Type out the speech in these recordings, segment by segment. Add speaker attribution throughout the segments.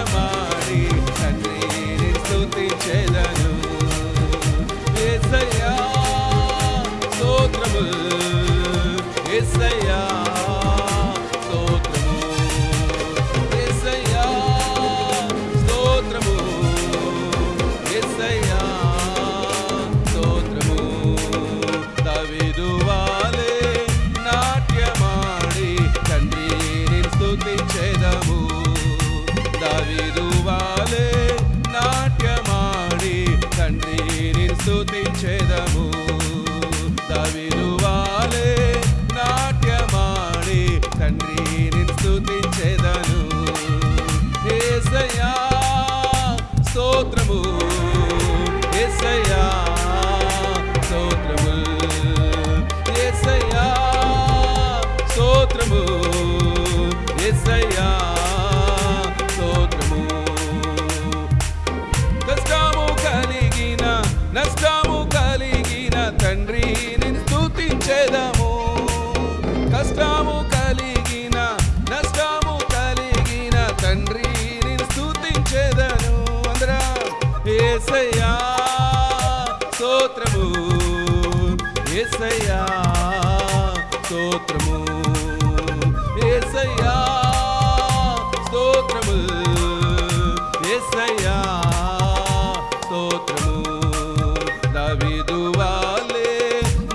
Speaker 1: నాట్యమాడి తండ్రి నిన్ను స్తుతించెదను. యేసయ్యా స్తోత్రము, యేసయ్యా స్తోత్రము, యేసయ్యా స్తోత్రము, యేసయ్యా స్తోత్రము. దావీదు వాలే నాట్యమాడి తండ్రి నిన్ను స్తుతించెదము. దావీదు వాలే నాట్యమాడి తండ్రి నిన్ను స్తుతించెదము. దావీదు వాలే నాట్యమాడి తండ్రి నిన్ను స్తుతించెదను. యేసయ్యా స్తోత్రము, యేసయ్యా స్తోత్రము, యేసయ్యా స్తోత్రము, యేసయ్యా స్తోత్రము. కష్టము కలిగిన నష్టము కలిగిన తండ్రి నిన్ను స్తుతించెదము. కష్టము కలిగిన నష్టము కలిగిన తండ్రి నిన్ను స్తుతించెదను. అందరా యేసయ్యా స్తోత్రము, యేసయ్యా స్తోత్రము, యేసయ్యా స్తోత్రము, యేసయ్యా స్తోత్రము. దావీదు వాలే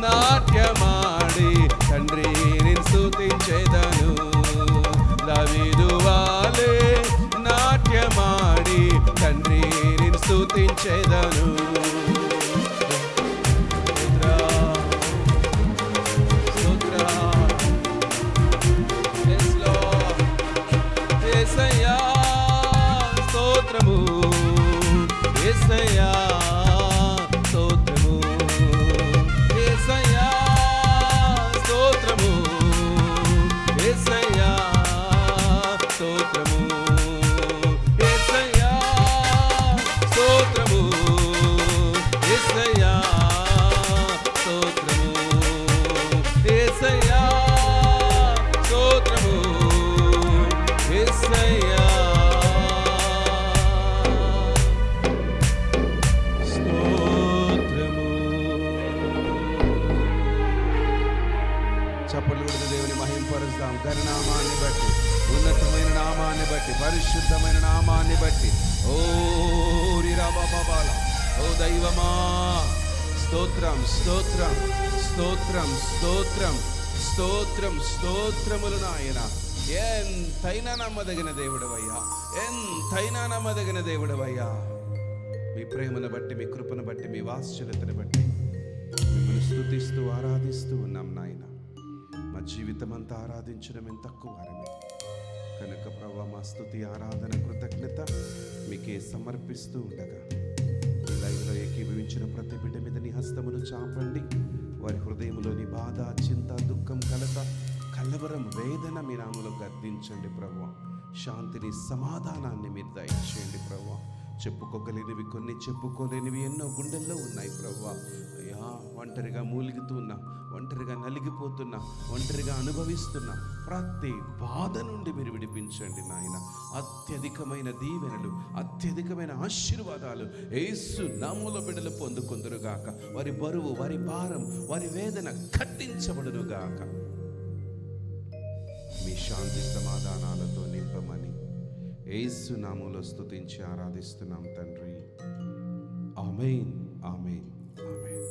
Speaker 1: నాట్యమాడి తండ్రి నిన్ను స్తుతించెదను. దావీదు వాలే నాట్యమాడి తండ్రి నిన్ను స్తుతించెదను. యేసయ్యా స్తోత్రము, యేసయ్యా స్తోత్రము, యేసయ్యా స్తోత్రము, యేసయ్యా స్తోత్రము, యేసయ్యా స్తోత్రము, యేసయ్యా స్తోత్రము, యేసయ్యా స్తోత్రము, యేసయ్యా స్తోత్రము. చప్పట్లు కొడుతూ దేవుని మహింపరుస్తాం. ఘననామాన్ని బట్టి, ఉన్నతమైన నామాన్ని బట్టి, పరిశుద్ధమైన నామాన్ని బట్టి. ఓ రిరాబాబాల, ఓ దైవమా స్తోత్రం, స్తోత్రం, స్తోత్రం, స్తోత్రం, స్తోత్రం, స్తోత్రములు నాయన. ఎంతైనా నమ్మదగిన దేవుడవయ్యా, ఎంతైనా నమ్మదగిన దేవుడవయ్యా. మీ ప్రేమను బట్టి, మీ కృపను బట్టి, మీ వాత్సల్యతను బట్టి మిమ్మల్ని స్తుతిస్తూ ఆరాధిస్తూ ఉన్నాం నాయన. మా జీవితం అంతా ఆరాధించడం ఎంత తక్కువ వారమే కనుక ప్రభువా, మా స్తుతి ఆరాధన కృతజ్ఞత మీకే సమర్పిస్తూ ఉండగా ఈ లైవ్లో ఏకీభవించిన ప్రతి బిడ్డ మీద నీ హస్తమును చాపండి. వారి హృదయంలోని బాధ, చింత, దుఃఖం, కలత, కలవరం, వేదన మీ నామములో గద్దించండి ప్రభువా. శాంతిని, సమాధానాన్ని మీరు దయచేయండి ప్రభువా. చెప్పుకోగలిగినవి కొన్ని, చెప్పుకోలేనివి ఎన్నో గుండెల్లో ఉన్నాయి ప్రభువా. అయ్యా, ఒంటరిగా మూలుగుతున్నా, ఒంటరిగా నలిగిపోతున్నా, ఒంటరిగా అనుభవిస్తున్నా ప్రతి బాధ నుండి మీరు విడిపించండి నాయన. అత్యధికమైన దీవెనలు, అత్యధికమైన ఆశీర్వాదాలు యేసు నామములో బిడ్డలు పొందుకొందురుగాక. వారి బరువు, వారి భారం, వారి వేదన కట్టించబడునుగాక. మీ శాంతి సమాధానాలతో నింపమని యేసు నామములో స్తుతించి ఆరాధిస్తున్నాం తండ్రి. ఆమేన్, ఆమేన్, ఆమేన్.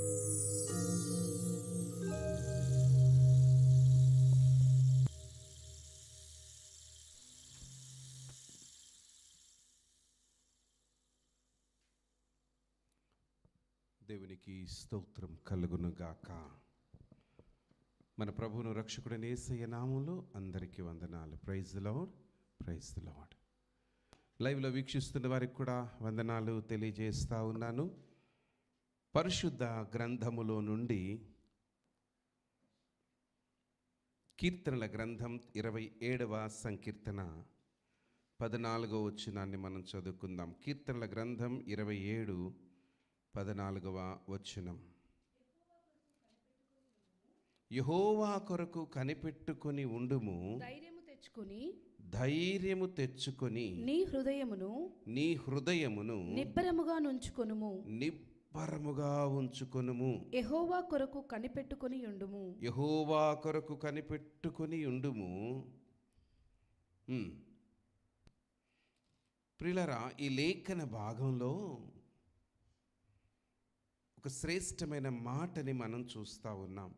Speaker 1: దేవునికి స్తోత్రం కలుగునుగాక. మన ప్రభువును రక్షకుడైన యేసయ్య నామములో అందరికీ వందనాలు. Praise the lord, praise the lord. లైవ్లో వీక్షిస్తున్న వారికి కూడా వందనాలు తెలియజేస్తూ ఉన్నాను. పరిశుద్ధ గ్రంథములో నుండి కీర్తనల గ్రంథం 27వ సంకీర్తన 14వ వచనాన్ని మనం చదువుకుందాం. కీర్తనల గ్రంథం 27 14వ వచనం. యెహోవా కొరకు కనిపెట్టుకొని ఉండుము, ధైర్యము తెచ్చుకొని
Speaker 2: నీ హృదయమును నిబ్బరముగా నుంచుకొనుము.
Speaker 1: నిబ్బరముగా ఉంచుకొనుము.
Speaker 2: యెహోవా కొరకు కనిపెట్టుకొని ఉండుము.
Speaker 1: యెహోవా కొరకు కనిపెట్టుకొని ఉండుము. ప్రియులారా, ఈ లేఖన భాగంలో ఒక శ్రేష్టమైన మాటని మనం చూస్తూ ఉన్నాం.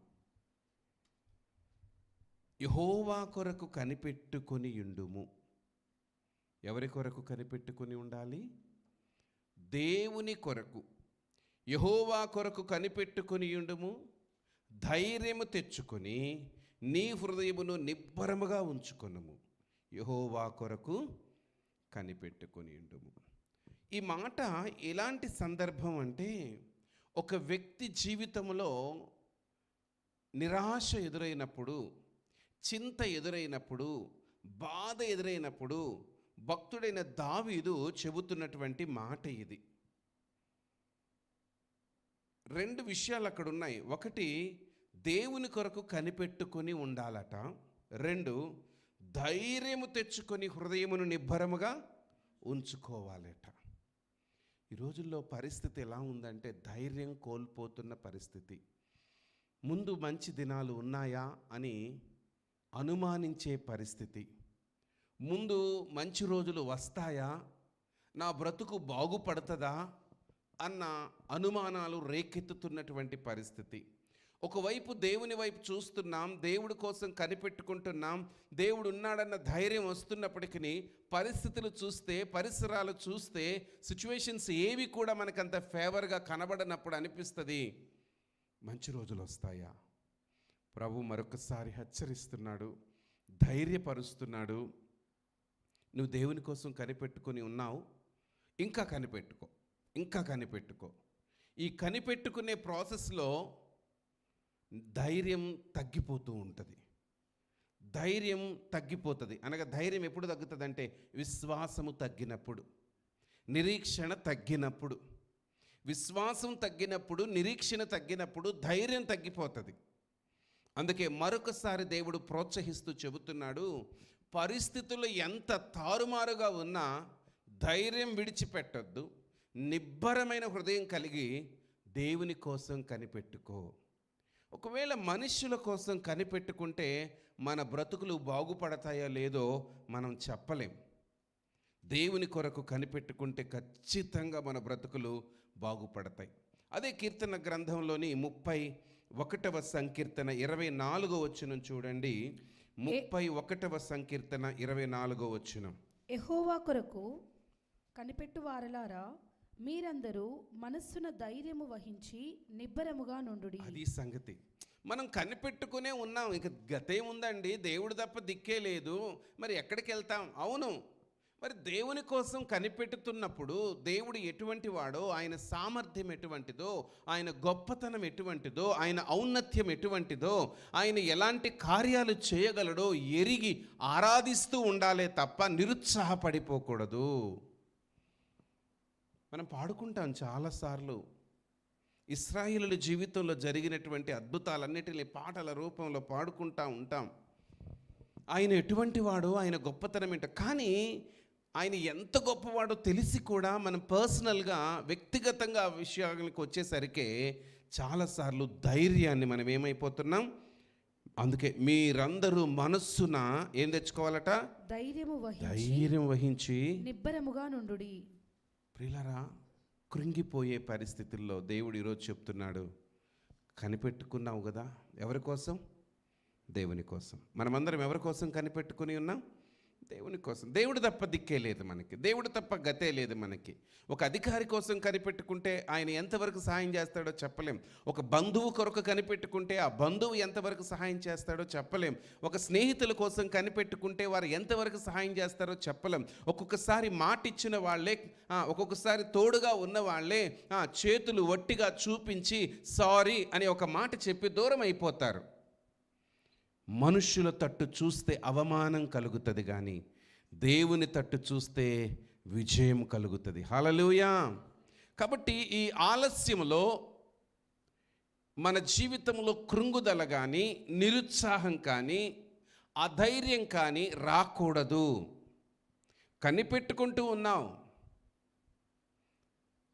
Speaker 1: యెహోవా కొరకు కనిపెట్టుకొని ఉండుము. ఎవరి కొరకు కనిపెట్టుకొని ఉండాలి? దేవుని కొరకు. యెహోవా కొరకు కనిపెట్టుకొని ఉండుము. ధైర్యము తెచ్చుకొని నీ హృదయమును నిబ్బరముగా ఉంచుకొనుము. యెహోవా కొరకు కనిపెట్టుకొని ఉండుము. ఈ మాట ఎలాంటి సందర్భం అంటే, ఒక వ్యక్తి జీవితంలో నిరాశ ఎదురైనప్పుడు, చింత ఎదురైనప్పుడు, బాధ ఎదురైనప్పుడు భక్తుడైన దావీదు చెబుతున్నటువంటి మాట ఇది. రెండు విషయాలు అక్కడ ఉన్నాయి. ఒకటి, దేవుని కొరకు కనిపెట్టుకొని ఉండాలట. రెండు, ధైర్యము తెచ్చుకొని హృదయమును నిబ్బరముగా ఉంచుకోవాలట. ఈ రోజుల్లో పరిస్థితి ఎలా ఉందంటే, ధైర్యం కోల్పోతున్న పరిస్థితి. ముందు మంచి దినాలు ఉన్నాయా అని అనుమానించే పరిస్థితి. ముందు మంచి రోజులు వస్తాయా, నా బ్రతుకు బాగుపడుతుందా అన్న అనుమానాలు రేకెత్తుతున్నటువంటి పరిస్థితి. ఒకవైపు దేవుని వైపు చూస్తున్నాం, దేవుడి కోసం కనిపెట్టుకుంటున్నాం, దేవుడు ఉన్నాడన్న ధైర్యం వస్తున్నప్పటికీ పరిస్థితులు చూస్తే, పరిసరాలు చూస్తే, సిచ్యువేషన్స్ ఏవి కూడా మనకంత ఫేవర్గా కనబడనప్పుడు అనిపిస్తుంది, మంచి రోజులు వస్తాయా? ప్రభు మరొకసారి హెచ్చరిస్తున్నాడు, ధైర్యపరుస్తున్నాడు. నువ్వు దేవుని కోసం కనిపెట్టుకొని ఉన్నావు, ఇంకా కనిపెట్టుకో, ఇంకా కనిపెట్టుకో. ఈ కనిపెట్టుకునే ప్రాసెస్లో ధైర్యం తగ్గిపోతూ ఉంటుంది. ధైర్యం తగ్గిపోతుంది అనగా, ధైర్యం ఎప్పుడు తగ్గుతుంది అంటే, విశ్వాసము తగ్గినప్పుడు, నిరీక్షణ తగ్గినప్పుడు. విశ్వాసం తగ్గినప్పుడు, నిరీక్షణ తగ్గినప్పుడు ధైర్యం తగ్గిపోతుంది. అందుకే మరొకసారి దేవుడు ప్రోత్సహిస్తూ చెబుతున్నాడు, పరిస్థితులు ఎంత తారుమారుగా ఉన్నా ధైర్యం విడిచిపెట్టొద్దు. నిబ్బరమైన హృదయం కలిగి దేవుని కోసం కనిపెట్టుకో. ఒకవేళ మనుష్యుల కోసం కనిపెట్టుకుంటే మన బ్రతుకులు బాగుపడతాయో లేదో మనం చెప్పలేం. దేవుని కొరకు కనిపెట్టుకుంటే ఖచ్చితంగా మన బ్రతుకులు బాగుపడతాయి. అదే కీర్తన గ్రంథంలోని 31వ సంకీర్తన 24వ వచనం చూడండి. 31వ సంకీర్తన 24వ వచనం.
Speaker 2: యెహోవా కొరకు కనిపెట్టు వారలారా, మీరందరూ మనస్సున ధైర్యము వహించి నిబ్బరముగా నుండుడి.
Speaker 1: అది సంగతి. మనం కనిపెట్టుకునే ఉన్నాం, ఇక గతేముందండి, దేవుడు తప్ప దిక్కే లేదు, మరి ఎక్కడికి వెళ్తాం? అవును, మరి దేవుని కోసం కనిపెట్టుతున్నప్పుడు దేవుడు ఎటువంటి వాడో, ఆయన సామర్థ్యం ఎటువంటిదో, ఆయన గొప్పతనం ఎటువంటిదో, ఆయన ఔన్నత్యం ఎటువంటిదో, ఆయన ఎలాంటి కార్యాలు చేయగలడో ఎరిగి ఆరాధిస్తూ ఉండాలే తప్ప నిరుత్సాహపడిపోకూడదు. మనం పాడుకుంటాం చాలాసార్లు, ఇశ్రాయేలుల జీవితంలో జరిగినటువంటి అద్భుతాలన్నిటిని పాటల రూపంలో పాడుకుంటూ ఉంటాం. ఆయన ఎటువంటి వాడో, ఆయన గొప్పతనం ఏంటో. కానీ ఆయన ఎంత గొప్పవాడో తెలిసి కూడా మనం పర్సనల్గా, వ్యక్తిగతంగా ఆ విషయానికి వచ్చేసరికి చాలాసార్లు ధైర్యాన్ని మనం ఏమైపోతున్నాం. అందుకే మీరందరూ మనస్సున ఏం తెచ్చుకోవాలట? ధైర్యం వహించి నిబ్బరముగా నుండుడి. ప్రియులారా, కృంగిపోయే పరిస్థితుల్లో దేవుడు ఈరోజు చెప్తున్నాడు, కనిపెట్టుకున్నావు కదా. ఎవరి కోసం? దేవుని కోసం. మనమందరం ఎవరి కోసం కనిపెట్టుకుని ఉన్నాం? దేవుని కోసం. దేవుడు తప్ప దిక్కే లేదు మనకి, దేవుడు తప్ప గతే లేదు మనకి. ఒక అధికారి కోసం కనిపెట్టుకుంటే ఆయన ఎంతవరకు సహాయం చేస్తాడో చెప్పలేం. ఒక బంధువు కొరకు కనిపెట్టుకుంటే ఆ బంధువు ఎంతవరకు సహాయం చేస్తాడో చెప్పలేం. ఒక స్నేహితుల కోసం కనిపెట్టుకుంటే వారు ఎంతవరకు సహాయం చేస్తారో చెప్పలేం. ఒక్కొక్కసారి మాట ఇచ్చిన వాళ్ళే, ఒక్కొక్కసారి తోడుగా ఉన్న వాళ్ళే చేతులు వట్టిగా చూపించి సారీ అని ఒక మాట చెప్పి దూరం అయిపోతారు. మనుష్యుల తట్టు చూస్తే అవమానం కలుగుతుంది, కానీ దేవుని తట్టు చూస్తే విజయం కలుగుతుంది. హల్లెలూయా. కాబట్టి ఈ ఆలస్యంలో మన జీవితంలో కృంగుదల కానీ, నిరుత్సాహం కానీ, అధైర్యం కానీ రాకూడదు. కనిపెట్టుకుంటూ ఉన్నాం.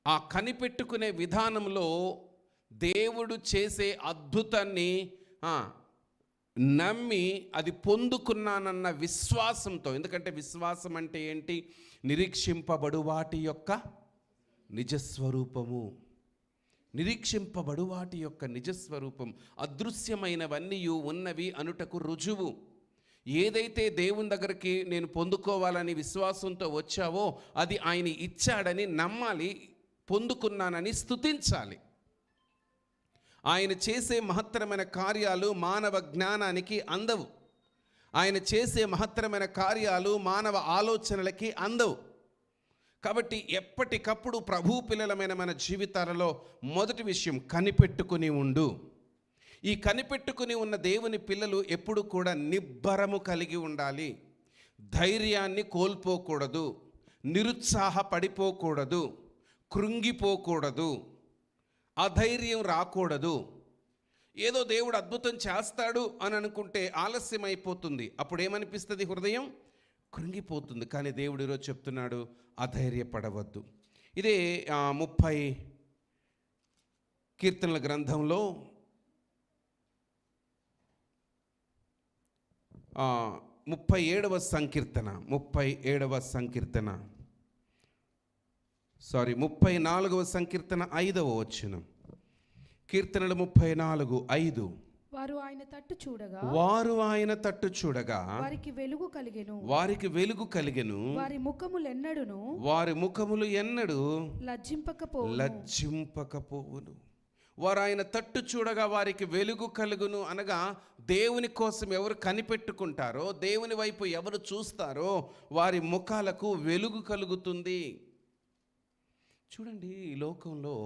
Speaker 1: ఆ కనిపెట్టుకునే విధానంలో దేవుడు చేసే అద్భుతాన్ని నమ్మి అది పొందుకున్నానన్న విశ్వాసంతో, ఎందుకంటే విశ్వాసం అంటే ఏంటి? నిరీక్షింపబడు వాటి యొక్క నిజస్వరూపము. నిరీక్షింపబడు వాటి యొక్క నిజస్వరూపం, అదృశ్యమైనవన్నీ ఉన్నవి అనుటకు రుజువు. ఏదైతే దేవుని దగ్గరికి నేను పొందుకోవాలని విశ్వాసంతో వచ్చావో అది ఆయన ఇచ్చాడని నమ్మాలి, పొందుకున్నానని స్తుతించాలి. ఆయన చేసే మహత్తరమైన కార్యాలు మానవ జ్ఞానానికి అందవు. ఆయన చేసే మహత్తరమైన కార్యాలు మానవ ఆలోచనలకి అందవు. కాబట్టి ఎప్పటికప్పుడు ప్రభు పిల్లలమైన మన జీవితాలలో మొదటి విషయం కనిపెట్టుకుని ఉండు. ఈ కనిపెట్టుకుని ఉన్న దేవుని పిల్లలు ఎప్పుడు కూడా నిబ్బరము కలిగి ఉండాలి. ధైర్యాన్ని కోల్పోకూడదు, నిరుత్సాహపడిపోకూడదు, కృంగిపోకూడదు, అధైర్యం రాకూడదు. ఏదో దేవుడు అద్భుతం చేస్తాడు అని అనుకుంటే ఆలస్యం అయిపోతుంది. అప్పుడు ఏమనిపిస్తుంది? హృదయం కృంగిపోతుంది. కానీ దేవుడు ఈరోజు చెప్తున్నాడు, అధైర్యపడవద్దు. ఇదే 30 కీర్తనల గ్రంథంలో 37వ సంకీర్తన 34వ సంకీర్తన 5వ వచనం. కీర్తనలు 34:5.
Speaker 2: వారు ఆయన తట్టు చూడగా వారికి వెలుగు కలిగెను. వారి ముఖములు ఎన్నడూ లజ్జింపకపోవును. వారు ఆయన తట్టు చూడగా వారికి వెలుగు కలుగును అనగా, దేవుని కోసం ఎవరు కనిపెట్టుకుంటారో, దేవుని వైపు ఎవరు చూస్తారో వారి ముఖాలకు వెలుగు కలుగుతుంది. చూడండి, ఈ లోకంలో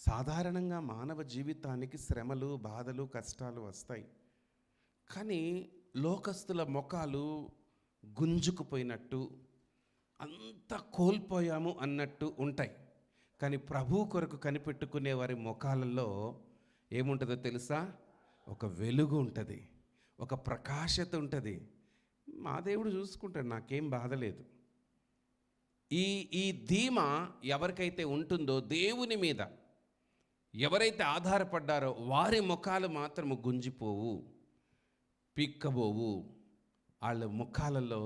Speaker 2: సాధారణంగా మానవ జీవితానికి శ్రమలు, బాధలు, కష్టాలు వస్తాయి. కానీ లోకస్తుల ముఖాలు గుంజుకుపోయినట్టు, అంత కోల్పోయాము అన్నట్టు ఉంటాయి. కానీ ప్రభు కొరకు కనిపెట్టుకునే వారి ముఖాలలో ఏముంటుందో తెలుసా? ఒక వెలుగు ఉంటుంది, ఒక ప్రకాశత ఉంటుంది. మా దేవుడు చూసుకుంటాడు, నాకేం బాధ లేదు. ఈ ధీమా ఎవరికైతే ఉంటుందో, దేవుని మీద ఎవరైతే ఆధారపడ్డారో వారి ముఖాలు మాత్రము గుంజిపోవు, పీక్కబోవు. వాళ్ళ ముఖాలలో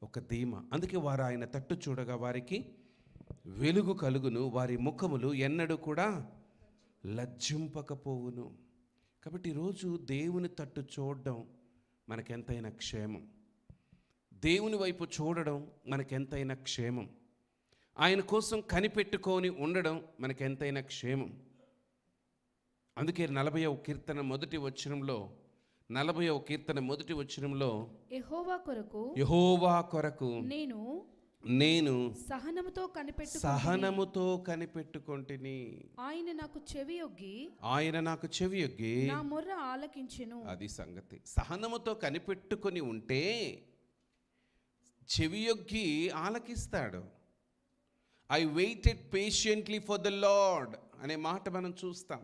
Speaker 2: ఒక ధీమా. అందుకే వారు ఆయన తట్టు చూడగా వారికి వెలుగు కలుగును, వారి ముఖములు ఎన్నడూ కూడా లజ్జింపకపోవును. కాబట్టి ఈరోజు దేవుని తట్టు చూడడం మనకెంతైనా క్షేమం. దేవుని వైపు చూడడం మనకెంతైనా క్షేమం. ఆయన కోసం కనిపెట్టుకొని ఉండడం మనకెంతైనా క్షేమం. అందుకే 40వ కీర్తన మొదటి వచనంలో యెహోవా కొరకు నేను సహనముతో కనిపెట్టుకొంటిని. ఆయన నాకు చెవియొగ్గి నా మొర్ర ఆలకించెను.
Speaker 1: అది సంగతి. సహనముతో కనిపెట్టుకొని ఉంటే చెవియొగ్గి ఆలకిస్తాడు. I waited patiently for the Lord అనే మాట మనం చూస్తాం.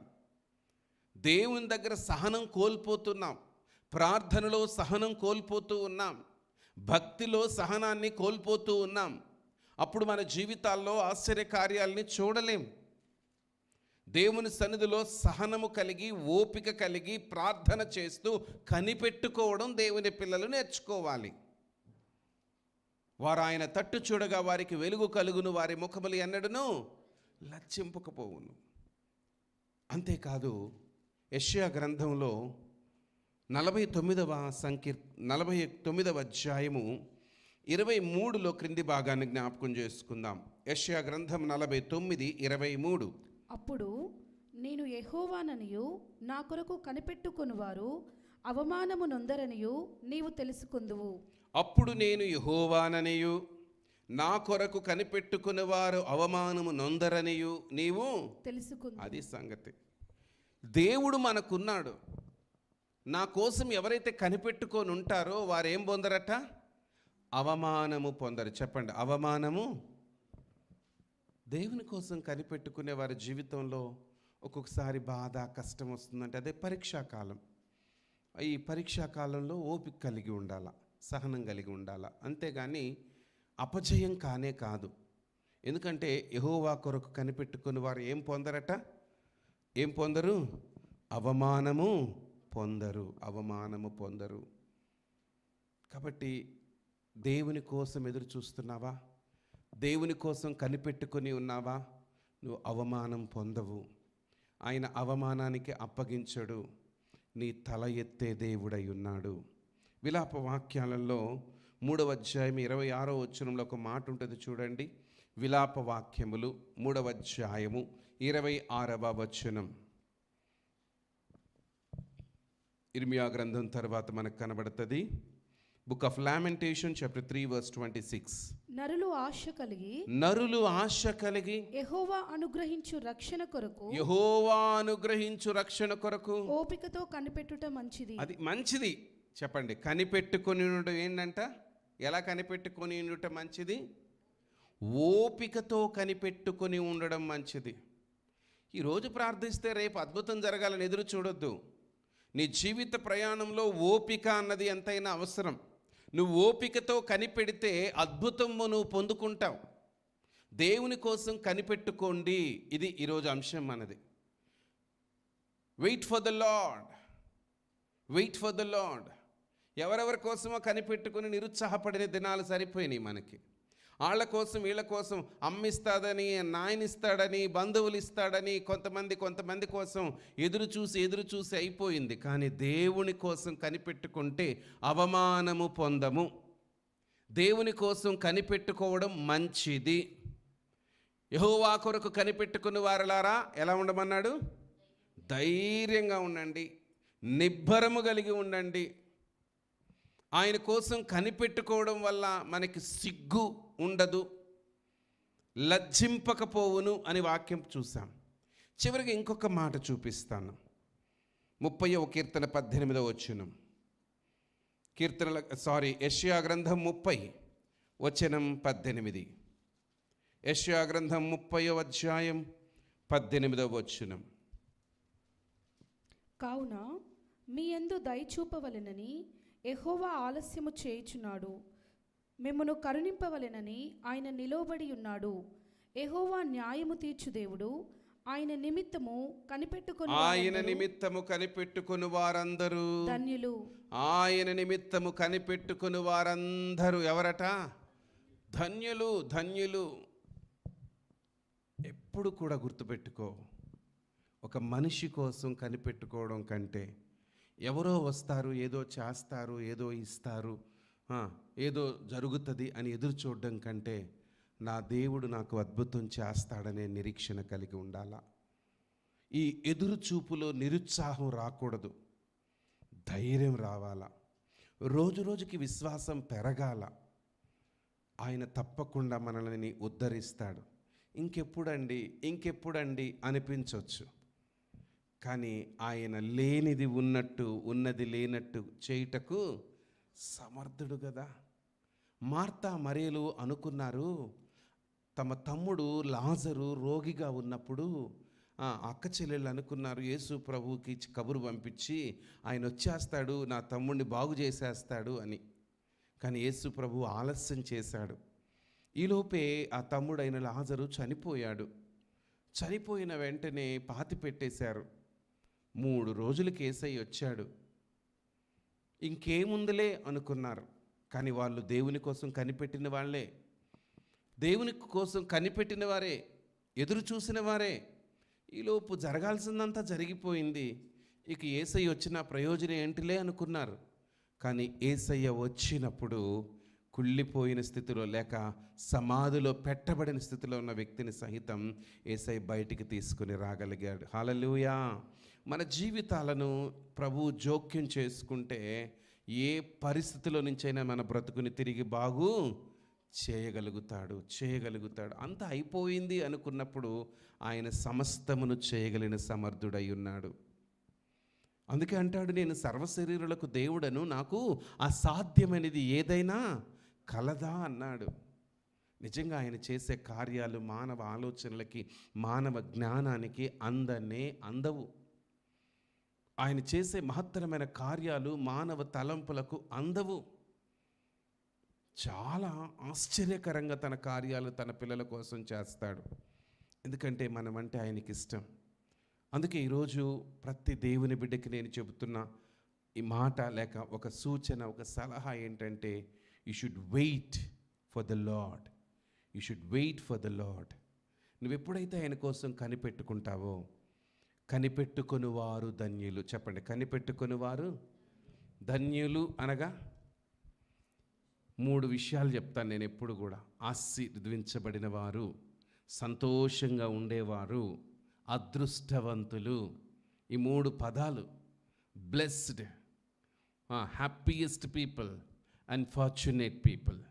Speaker 1: దేవుని దగ్గర సహనం కోల్పోతున్నాం, ప్రార్థనలో సహనం కోల్పోతూ ఉన్నాం, భక్తిలో సహనాన్ని కోల్పోతూ ఉన్నాం. అప్పుడు మన జీవితాల్లో ఆశ్చర్యకార్యాలని చూడలేం. దేవుని సన్నిధిలో సహనము కలిగి, ఓపిక కలిగి ప్రార్థన చేస్తూ కనిపెట్టుకోవడం దేవుని పిల్లలు నేర్చుకోవాలి. వారు ఆయన తట్టు చూడగా వారికి వెలుగు కలుగును, వారి ముఖములు ఎన్నడూను లజ్జింపకపోవును. అంతేకాదు, యెషయా గ్రంథంలో 49వ అధ్యాయము 23లో క్రింది భాగాన్ని జ్ఞాపకం చేసుకుందాం. యెషయా గ్రంథం 49:23.
Speaker 2: అప్పుడు నేను యెహోవాననియు నా కొరకు కనిపెట్టుకొనువారు అవమానము నొందరనియు నీవు తెలుసుకుందువు.
Speaker 1: అప్పుడు నేను యెహోవాననియు నా కొరకు కనిపెట్టుకునేవారు అవమానము నొందరనియు నీవు
Speaker 2: తెలుసుకుందువు.
Speaker 1: అది సంగతి. దేవుడు మనకున్నాడు. నా కోసం ఎవరైతే కనిపెట్టుకొని ఉంటారో వారు ఏం పొందరట? అవమానము పొందరు. చెప్పండి, అవమానము. దేవుని కోసం కనిపెట్టుకునే వారి జీవితంలో ఒక్కొక్కసారి బాధ, కష్టం వస్తుందంటే అదే పరీక్షాకాలం.
Speaker 2: ఈ పరీక్షా కాలంలో ఓపిక కలిగి ఉండాల, సహనం కలిగి ఉండాల. అంతేగాని అపజయం కానే కాదు. ఎందుకంటే యెహోవా కొరకు కనిపెట్టుకుని వారు ఏం పొందరట? ఏం పొందరు? అవమానము పొందరు, అవమానము పొందరు. కాబట్టి దేవుని కోసం ఎదురు చూస్తున్నావా? దేవుని కోసం కనిపెట్టుకొని ఉన్నావా? నువ్వు అవమానం పొందవు. ఆయన అవమానానికి అప్పగించడు. నీ తల ఎత్తే దేవుడై ఉన్నాడు. విలాప వాక్యాలలో 3వ అధ్యాయం 26వ వచనంలో ఒక మాట ఉంటుంది చూడండి. విలాప వాక్యములు 3వ అధ్యాయము 26వ వచనం. ఇర్మియా గ్రంథం తర్వాత మనకు కనబడుతుంది. Book of lamentation chapter 3 verse 26.
Speaker 3: నరులు ఆశ కలిగి యెహోవా అనుగ్రహించు రక్షణ కొరకు ఓపికతో కనిపెట్టుట మంచిది.
Speaker 2: అది మంచిది. చెప్పండి, కనిపెట్టుకొని ఉండడం ఏంటంట? ఎలా కనిపెట్టుకొని ఉండటం మంచిది? ఓపికతో కనిపెట్టుకొని ఉండడం మంచిది. ఈరోజు ప్రార్థిస్తే రేపు అద్భుతం జరగాలని ఎదురు చూడొద్దు. నీ జీవిత ప్రయాణంలో ఓపిక అన్నది ఎంతైనా అవసరం. నువ్వు ఓపికతో కనిపెడితే అద్భుతము నువ్వు పొందుకుంటావు. దేవుని కోసం కనిపెట్టుకోండి. ఇది ఈరోజు అంశం మనది. Wait for the lord, wait for the lord. ఎవరెవరి కోసమో కనిపెట్టుకుని నిరుత్సాహపడిన దినాలు సరిపోయినాయి మనకి. వాళ్ళ కోసం వీళ్ళ కోసం అమ్మిస్తాడని, నాయనిస్తాడని, బంధువులు ఇస్తాడని కొంతమంది కోసం ఎదురు చూసి అయిపోయింది. కానీ దేవుని కోసం కనిపెట్టుకుంటే అవమానము పొందము. దేవుని కోసం కనిపెట్టుకోవడం మంచిది. యెహోవా కొరకు కనిపెట్టుకుని వారలారా ఎలా ఉండమన్నాడు? ధైర్యంగా ఉండండి, నిబ్బరము కలిగి ఉండండి. ఆయన కోసం కనిపెట్టుకోవడం వల్ల మనకి సిగ్గు ఉండదు, లజ్జింపకపోవును అని వాక్యం చూసాం. చివరికి ఇంకొక మాట చూపిస్తాను. 30వ కీర్తన 18వ వచనం. యెషయా గ్రంథం 30 వచనం 18. యెషయా గ్రంథం 30వ అధ్యాయం 18వ వచనం.
Speaker 3: కావున మీ యందు దయ చూపవలెనని యెహోవా ఆలస్యము చేయుచున్నాడు, మిమ్మును కరుణింపవలెనని ఆయన నిలవబడి ఉన్నాడు. యెహోవా న్యాయము తీర్చు దేవుడు. ఆయన నిమిత్తము కనిపెట్టుకుని వారందరూ ధన్యులు.
Speaker 2: ఆయన నిమిత్తము కనిపెట్టుకుని వారందరూ ఎవరట? ధన్యులు, ధన్యులు. ఎప్పుడు కూడా గుర్తుపెట్టుకో, ఒక మనిషి కోసం కనిపెట్టుకోవడం కంటే ఎవరో వస్తారు, ఏదో చేస్తారు, ఏదో ఇస్తారు, ఏదో జరుగుతుంది అని ఎదురు చూడడం కంటే నా దేవుడు నాకు అద్భుతం చేస్తాడనే నిరీక్షణ కలిగి ఉండాలా. ఈ ఎదురు చూపులో నిరుత్సాహం రాకూడదు, ధైర్యం రావాలా. రోజు రోజుకి విశ్వాసం పెరగాల. ఆయన తప్పకుండా మనల్ని ఉద్ధరిస్తాడు. ఇంకెప్పుడండి అనిపించవచ్చు. కానీ ఆయన లేనిది ఉన్నట్టు, ఉన్నది లేనట్టు చేయుటకు సమర్థుడు కదా. మార్తా మరియలు అనుకున్నారు, తమ తమ్ముడు లాజరు రోగిగా ఉన్నప్పుడు అక్క చెల్లెళ్ళు అనుకున్నారు యేసు ప్రభువుకి కబురు పంపించి ఆయన వచ్చేస్తాడు, నా తమ్ముడిని బాగు చేసేస్తాడు అని. కానీ యేసు ప్రభువు ఆలస్యం చేశాడు. ఈలోపే ఆ తమ్ముడైన లాజరు చనిపోయాడు. చనిపోయిన వెంటనే పాతి పెట్టేశారు. 3 రోజులకి యేసయ్య వచ్చాడు. ఇంకేముందులే అనుకున్నారు. కానీ వాళ్ళు దేవుని కోసం కనిపెట్టిన వాళ్ళే, దేవుని కోసం కనిపెట్టిన వారే, ఎదురు చూసిన వారే. ఈలోపు జరగాల్సిందంతా జరిగిపోయింది. ఇక యేసయ్య వచ్చిన ప్రయోజనం ఏంటిలే అనుకున్నారు. కానీ యేసయ్య వచ్చినప్పుడు కుళ్ళిపోయిన స్థితిలో లేక సమాధిలో పెట్టబడిన స్థితిలో ఉన్న వ్యక్తిని సహితం యేసయ్య బయటికి తీసుకుని రాగలిగాడు. హల్లెలూయా. మన జీవితాలను ప్రభు జోక్యం చేసుకుంటే ఏ పరిస్థితిలో నుంచైనా మన బ్రతుకుని తిరిగి బాగు చేయగలుగుతాడు. అంతా అయిపోయింది అనుకున్నప్పుడు ఆయన సమస్తమును చేయగలిగిన సమర్థుడై ఉన్నాడు. అందుకే అంటాడు, నేను సర్వశరీరులకు దేవుడను, నాకు అసాధ్యమైనది ఏదైనా కలదా అన్నాడు. నిజంగా ఆయన చేసే కార్యాలు మానవ ఆలోచనలకి, మానవ జ్ఞానానికి అందవు. ఆయన చేసే మహత్తరమైన కార్యాలు మానవ తలంపులకు అందవు. చాలా ఆశ్చర్యకరంగా తన కార్యాలు తన పిల్లల కోసం చేస్తాడు. ఎందుకంటే మనమంటే ఆయనకి ఇష్టం. అందుకే ఈరోజు ప్రతి దేవుని బిడ్డకి నేను చెబుతున్న ఈ మాట లేక ఒక సూచన, ఒక సలహా ఏంటంటే, you should wait for the lord. You should wait for the lord. నువ్వు ఎప్పుడైతే ఆయన కోసం కనిపెట్టుకుంటావో, కనిపెట్టుకొనివారు ధన్యులు. చెప్పండి, కనిపెట్టుకొనివారు ధన్యులు అనగా 3 విషయాలు చెప్తాను నేను ఎప్పుడు కూడా. ఆశీర్వదించబడిన వారు, సంతోషంగా ఉండేవారు, అదృష్టవంతులు. ఈ 3 పదాలు, blessed, happiest people and fortunate people.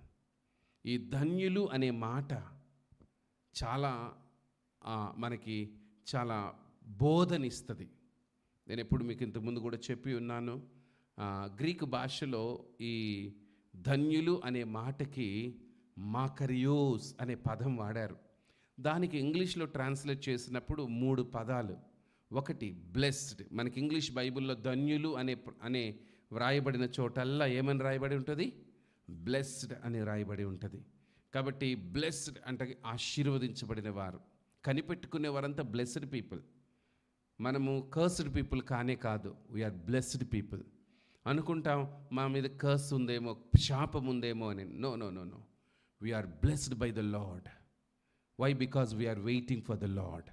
Speaker 2: ఈ ధన్యులు అనే మాట చాలా మనకి చాలా బోధనిస్తుంది. నేను ఎప్పుడు మీకు ఇంతకుముందు కూడా చెప్పి ఉన్నాను. గ్రీకు భాషలో ఈ ధన్యులు అనే మాటకి మాకరియోస్ అనే పదం వాడారు. దానికి ఇంగ్లీష్లో ట్రాన్స్లేట్ చేసినప్పుడు 3 పదాలు. ఒకటి బ్లెస్డ్. మనకి ఇంగ్లీష్ బైబిల్లో ధన్యులు అనే వ్రాయబడిన చోటల్లా ఏమని రాయబడి ఉంటుంది? బ్లెస్డ్ అని రాయబడి ఉంటుంది. కాబట్టి బ్లెస్డ్ అంటే ఆశీర్వదించబడిన వారు. కనిపెట్టుకునే వారంతా బ్లెస్డ్ పీపుల్. మనము కర్స్డ్ పీపుల్ కానే కాదు. We are blessed people. అనుకుంటాం మా మీద కర్స్ ఉందేమో, శాపం ఉందేమో అని. No no no no, we are blessed by the lord. Why? Because we are waiting for the lord.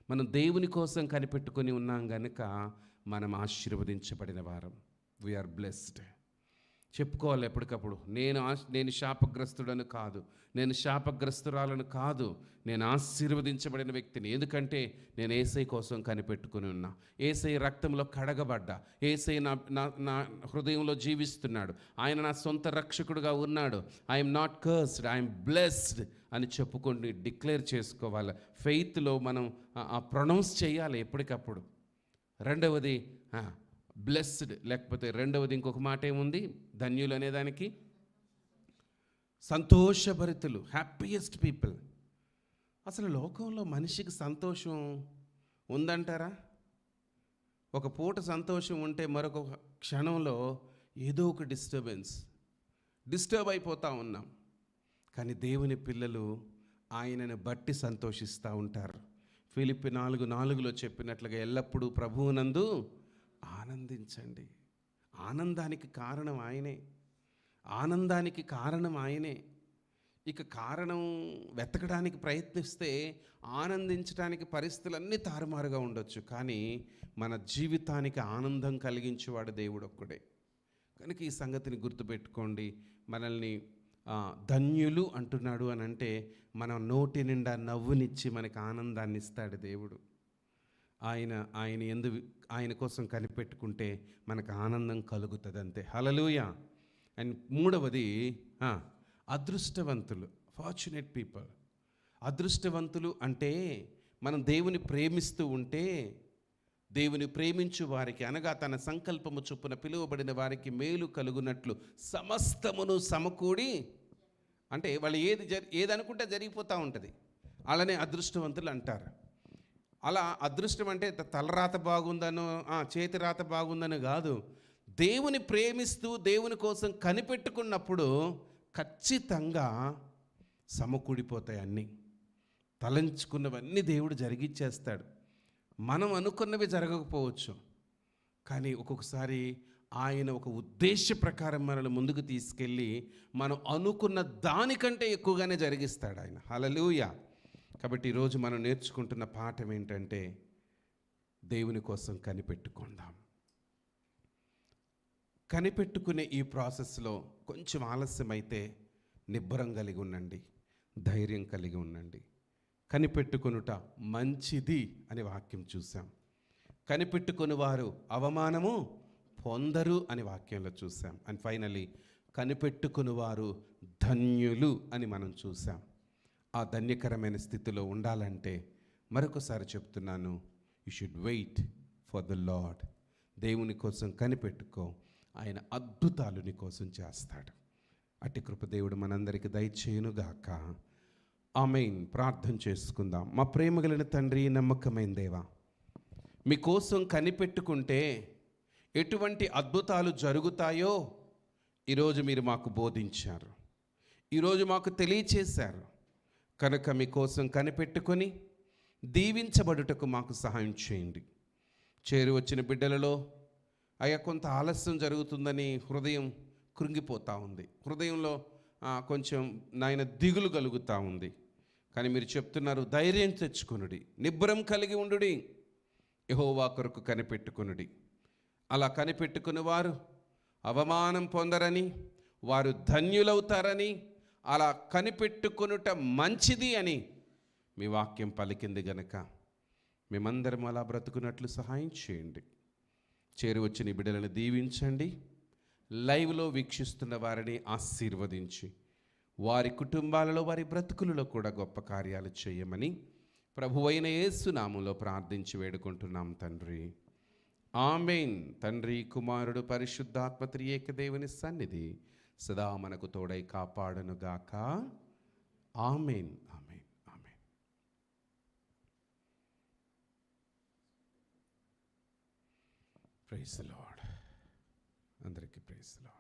Speaker 2: మనం దేవుని కోసం కనిపెట్టుకొని ఉన్నాం గనుక మనం ఆశీర్వదించబడిన వారం. We are blessed. చెప్పుకోవాలి ఎప్పటికప్పుడు, నేను శాపగ్రస్తుడను కాదు, నేను శాపగ్రస్తురాలను కాదు, నేను ఆశీర్వదించబడిన వ్యక్తిని. ఎందుకంటే నేను యేసయ్య కోసం కనిపెట్టుకుని ఉన్నా. యేసయ్య రక్తంలో కడగబడ్డా. యేసయ్య నా హృదయంలో జీవిస్తున్నాడు. ఆయన నా సొంత రక్షకుడుగా ఉన్నాడు. I'm not cursed, I'm blessed అని చెప్పుకొని డిక్లేర్ చేసుకోవాలి. ఫెయిత్లో మనం ప్రొనౌన్స్ చేయాలి ఎప్పటికప్పుడు. రెండవది బ్లెస్డ్, లేకపోతే రెండవది ఇంకొక మాట ఏముంది ధన్యులు అనేదానికి? సంతోషభరితులు, హ్యాపీయెస్ట్ పీపుల్. అసలు లోకంలో మనిషికి సంతోషం ఉందంటారా? ఒక పూట సంతోషం ఉంటే మరొక క్షణంలో ఏదో ఒక డిస్టర్బ్ అయిపోతూ ఉన్నాం. కానీ దేవుని పిల్లలు ఆయనను బట్టి సంతోషిస్తూ ఉంటారు. ఫిలిప్పి 4:4 చెప్పినట్లుగా ఎల్లప్పుడూ ప్రభువునందు ఆనందించండి. ఆనందానికి కారణం ఆయనే. ఆనందానికి కారణం ఆయనే. ఇక కారణం వెతకడానికి ప్రయత్నిస్తే ఆనందించడానికి పరిస్థితులన్నీ తారుమారుగా ఉండొచ్చు. కానీ మన జీవితానికి ఆనందం కలిగించేవాడు దేవుడు ఒక్కడే. కనుక ఈ సంగతిని గుర్తుపెట్టుకోండి. మనల్ని ధన్యులు అంటున్నాడు అని అంటే మన నోటి నిండా నవ్వునిచ్చి మనకి ఆనందాన్ని ఇస్తాడు దేవుడు. ఆయన కోసం కనిపెట్టుకుంటే మనకు ఆనందం కలుగుతుంది అంతే. హల్లెలూయా. అండ్ 3వది అదృష్టవంతులు, ఫార్చునేట్ పీపుల్. అదృష్టవంతులు అంటే మనం దేవుని ప్రేమిస్తూ ఉంటే, దేవుని ప్రేమించు వారికి అనగా తన సంకల్పము చొప్పున పిలువబడిన వారికి మేలు కలుగునట్లు సమస్తమును సమకూడి, అంటే వాళ్ళు ఏది అనుకుంటే జరిగిపోతూ ఉంటుంది. అలానే అదృష్టవంతులు అంటారు. అలా అదృష్టం అంటే తలరాత బాగుందనో చేతి రాత బాగుందనో కాదు. దేవుని ప్రేమిస్తూ దేవుని కోసం కనిపెట్టుకున్నప్పుడు ఖచ్చితంగా సమకూడిపోతాయి. అన్నీ తలంచుకున్నవన్నీ దేవుడు జరిగిచ్చేస్తాడు. మనం అనుకున్నవి జరగకపోవచ్చు, కానీ ఒక్కొక్కసారి ఆయన ఒక ఉద్దేశ ప్రకారం మనల్ని ముందుకు తీసుకెళ్ళి మనం అనుకున్న దానికంటే ఎక్కువగానే జరిగిస్తాడు ఆయన. హల్లెలూయా. కాబట్టి ఈరోజు మనం నేర్చుకుంటున్న పాఠం ఏంటంటే, దేవుని కోసం కనిపెట్టుకుందాం. కనిపెట్టుకునే ఈ ప్రాసెస్లో కొంచెం ఆలస్యమైతే నిబ్బరం కలిగి ఉండండి, ధైర్యం కలిగి ఉండండి. కనిపెట్టుకొనుట మంచిది అని వాక్యం చూసాం. కనిపెట్టుకుని వారు అవమానము పొందరు అని వాక్యంలో చూసాం. అండ్ ఫైనలీ కనిపెట్టుకుని వారు ధన్యులు అని మనం చూసాం. ఆ ధన్యకరమైన స్థితిలో ఉండాలంటే మరొకసారి చెప్తున్నాను, you should wait for the lord. దేవుని కోసం కనిపెట్టుకో, ఆయన అద్భుతాలు నీ కోసం చేస్తాడు. అట్టి కృప దేవుడు మనందరికీ దయచేయునుగాక. ఆమేన్. ప్రార్థన చేసుకుందాం. మా ప్రేమ కలిగిన తండ్రి, నమ్మకమైన దేవా, మీకోసం కనిపెట్టుకుంటే ఎటువంటి అద్భుతాలు జరుగుతాయో ఈరోజు మీరు మాకు బోధించారు, ఈరోజు మాకు తెలియచేశారు. కనుక మీకోసం కనిపెట్టుకొని దీవించబడుటకు మాకు సహాయం చేయండి. చేరి వచ్చిన బిడ్డలలో అయ్యా కొంత ఆలస్యం జరుగుతుందని హృదయం కృంగిపోతూ ఉంది, హృదయంలో కొంచెం నాయన దిగులు కలుగుతూ ఉంది. కానీ మీరు చెప్తున్నారు ధైర్యం తెచ్చుకొనుడి, నిబ్బరం కలిగి ఉండుడి, యెహోవా కొరకు కనిపెట్టుకొనుడి. అలా కనిపెట్టుకుని వారు అవమానం పొందరని, వారు ధన్యులవుతారని, అలా కనిపెట్టుకొనుట మంచిది అని మీ వాక్యం పలికింది గనక మేమందరం అలా బ్రతుకున్నట్లు సహాయం చేయండి. చేరి వచ్చిన బిడ్డలను దీవించండి. లైవ్లో వీక్షిస్తున్న వారిని ఆశీర్వదించి వారి కుటుంబాలలో వారి బ్రతుకులలో కూడా గొప్ప కార్యాలు చేయమని ప్రభువైన యేసు నామములో ప్రార్థించి వేడుకుంటున్నాం తండ్రి. ఆమేన్. తండ్రి, కుమారుడు, పరిశుద్ధాత్మ త్రియేక దేవుని సన్నిధి సదా మనకు తోడై కాపాడనుగాక. Amen. Amen. Amen. Praise the Lord. అందరికీ ప్రైజ్ ది లార్డ్.